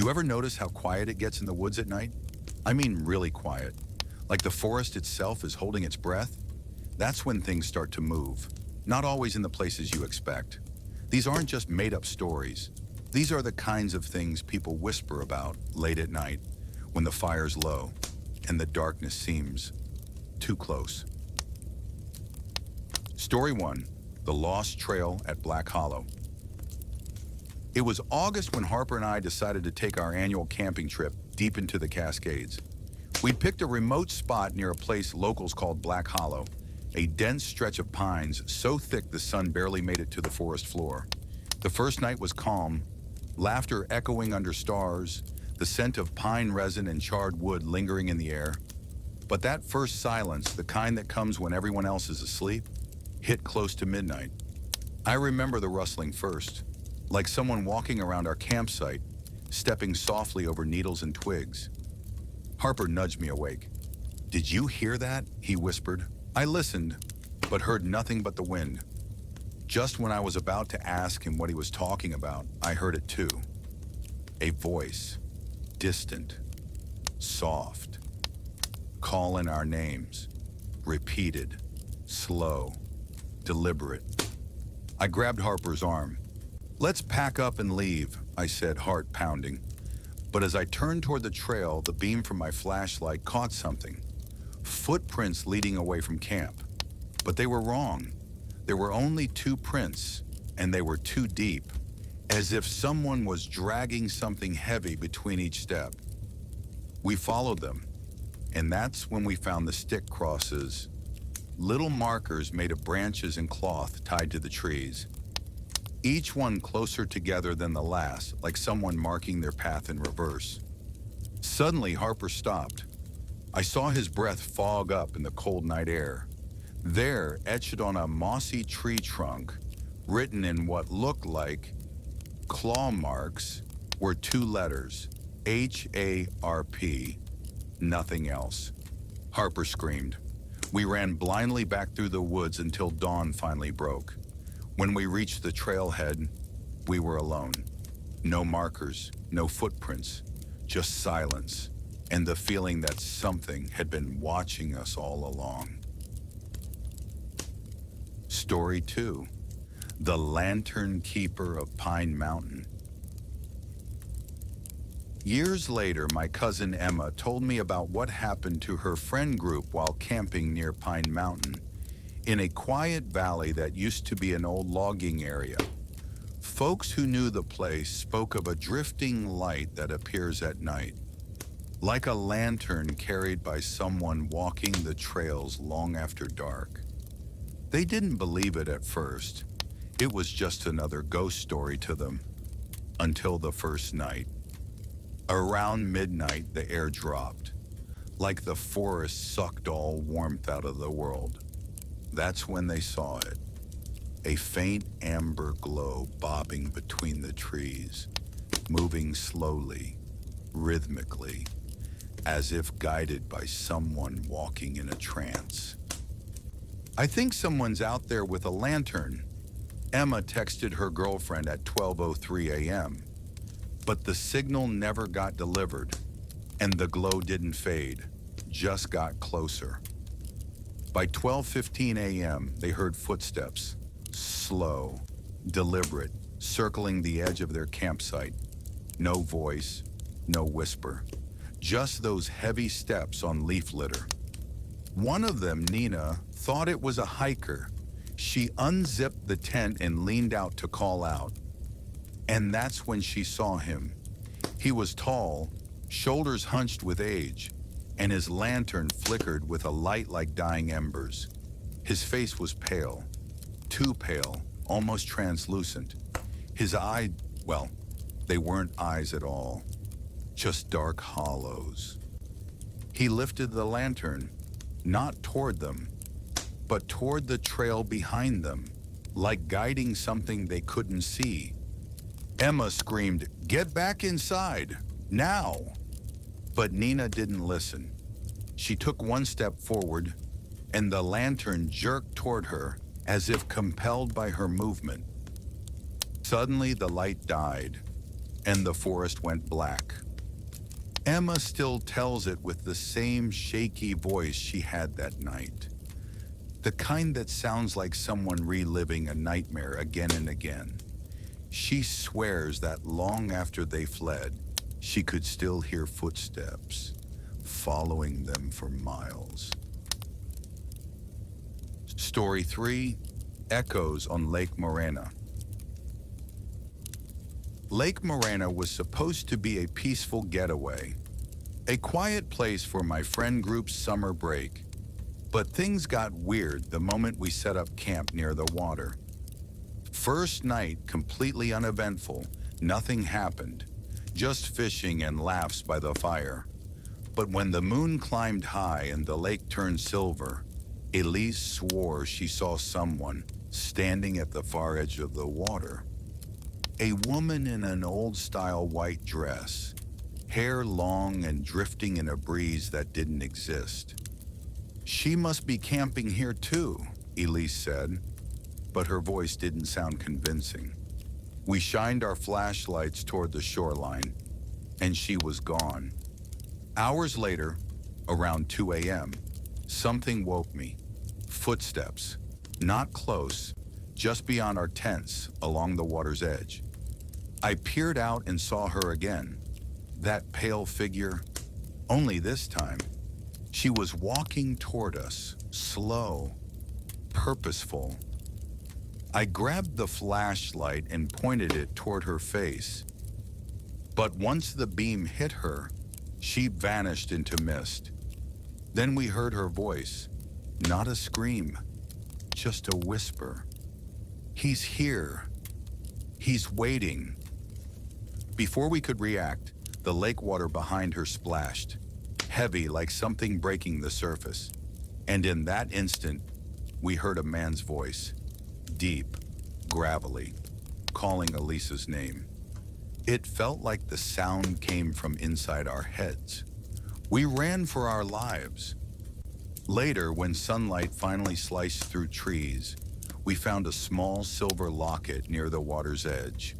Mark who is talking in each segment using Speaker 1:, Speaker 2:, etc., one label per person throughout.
Speaker 1: You ever notice how quiet it gets in the woods at night? I mean really quiet. Like the forest itself is holding its breath? That's when things start to move. Not always in the places you expect. These aren't just made-up stories. These are the kinds of things people whisper about late at night, when the fire's low and the darkness seems too close. Story 1, The Lost Trail at Black Hollow. It was August when Harper and I decided to take our annual camping trip deep into the Cascades. We'd picked a remote spot near a place locals called Black Hollow, a dense stretch of pines so thick the sun barely made it to the forest floor. The first night was calm, laughter echoing under stars, the scent of pine resin and charred wood lingering in the air. But that first silence, the kind that comes when everyone else is asleep, hit close to midnight. I remember the rustling first, like someone walking around our campsite, stepping softly over needles and twigs. Harper nudged me awake. "Did you hear that?" he whispered. I listened, but heard nothing but the wind. Just when I was about to ask him what he was talking about, I heard it too. A voice, distant, soft, calling our names, repeated, slow, deliberate. I grabbed Harper's arm. "Let's pack up and leave," I said, heart pounding. But as I turned toward the trail, the beam from my flashlight caught something. Footprints leading away from camp. But they were wrong. There were only 2 prints, and they were too deep, as if someone was dragging something heavy between each step. We followed them, and that's when we found the stick crosses, little markers made of branches and cloth tied to the trees. Each one closer together than the last, like someone marking their path in reverse. Suddenly, Harper stopped. I saw his breath fog up in the cold night air. There, etched on a mossy tree trunk, written in what looked like claw marks, were 2 letters, HARP, nothing else. Harper screamed. We ran blindly back through the woods until dawn finally broke. When we reached the trailhead, we were alone. No markers, no footprints, just silence, and the feeling that something had been watching us all along. Story 2, The Lantern Keeper of Pine Mountain. Years later, my cousin Emma told me about what happened to her friend group while camping near Pine Mountain, in a quiet valley that used to be an old logging area. Folks who knew the place spoke of a drifting light that appears at night, like a lantern carried by someone walking the trails long after dark. They didn't believe it at first. It was just another ghost story to them, until the first night. Around midnight, the air dropped, like the forest sucked all warmth out of the world. That's when they saw it, a faint amber glow bobbing between the trees, moving slowly, rhythmically, as if guided by someone walking in a trance. "I think someone's out there with a lantern," Emma texted her girlfriend at 12:03 a.m. But the signal never got delivered, and the glow didn't fade, just got closer. By 12:15 a.m., they heard footsteps, slow, deliberate, circling the edge of their campsite. No voice, no whisper, just those heavy steps on leaf litter. One of them, Nina, thought it was a hiker. She unzipped the tent and leaned out to call out. And that's when she saw him. He was tall, shoulders hunched with age, and his lantern flickered with a light like dying embers. His face was pale, too pale, almost translucent. His eyes, well, they weren't eyes at all, just dark hollows. He lifted the lantern, not toward them, but toward the trail behind them, like guiding something they couldn't see. Emma screamed, "Get back inside, now!" But Nina didn't listen. She took one step forward, and the lantern jerked toward her as if compelled by her movement. Suddenly, the light died. and the forest went black. Emma still tells it with the same shaky voice she had that night. The kind that sounds like someone reliving a nightmare again and again. She swears that long after they fled, she could still hear footsteps, following them for miles. Story 3, Echoes on Lake Morena. Lake Morena was supposed to be a peaceful getaway, a quiet place for my friend group's summer break. But things got weird the moment we set up camp near the water. First night, completely uneventful, nothing happened, just fishing and laughs by the fire. But when the moon climbed high and the lake turned silver, Elise swore she saw someone standing at the far edge of the water. A woman in an old-style white dress, hair long and drifting in a breeze that didn't exist. She must be camping here too, Elise said, but her voice didn't sound convincing. We shined our flashlights toward the shoreline, and she was gone. Hours later, around 2 a.m., something woke me. Footsteps, not close, just beyond our tents along the water's edge. I peered out and saw her again, that pale figure, only this time. She was walking toward us, slow, purposeful. I grabbed the flashlight and pointed it toward her face. But once the beam hit her, she vanished into mist. Then we heard her voice, not a scream, just a whisper. He's here. He's waiting. Before we could react, the lake water behind her splashed, heavy like something breaking the surface. And in that instant, we heard a man's voice, deep, gravelly, calling Elisa's name. It felt like the sound came from inside our heads. We ran for our lives. Later, when sunlight finally sliced through trees, we found a small silver locket near the water's edge,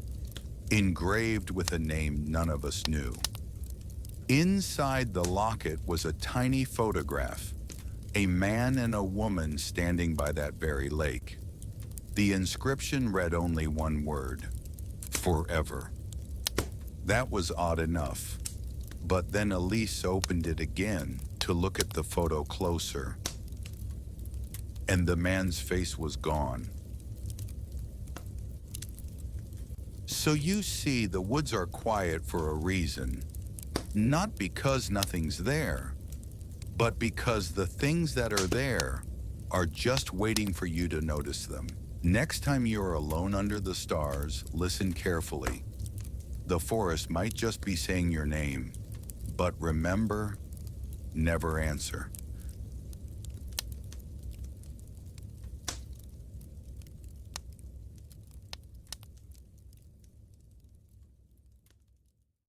Speaker 1: engraved with a name none of us knew. Inside the locket was a tiny photograph, a man and a woman standing by that very lake. The inscription read only one word, forever. That was odd enough, but then Elise opened it again to look at the photo closer, and the man's face was gone. So you see, the woods are quiet for a reason. Not because nothing's there, but because the things that are there are just waiting for you to notice them. Next time you're alone under the stars, listen carefully. The forest might just be saying your name, but remember, never answer.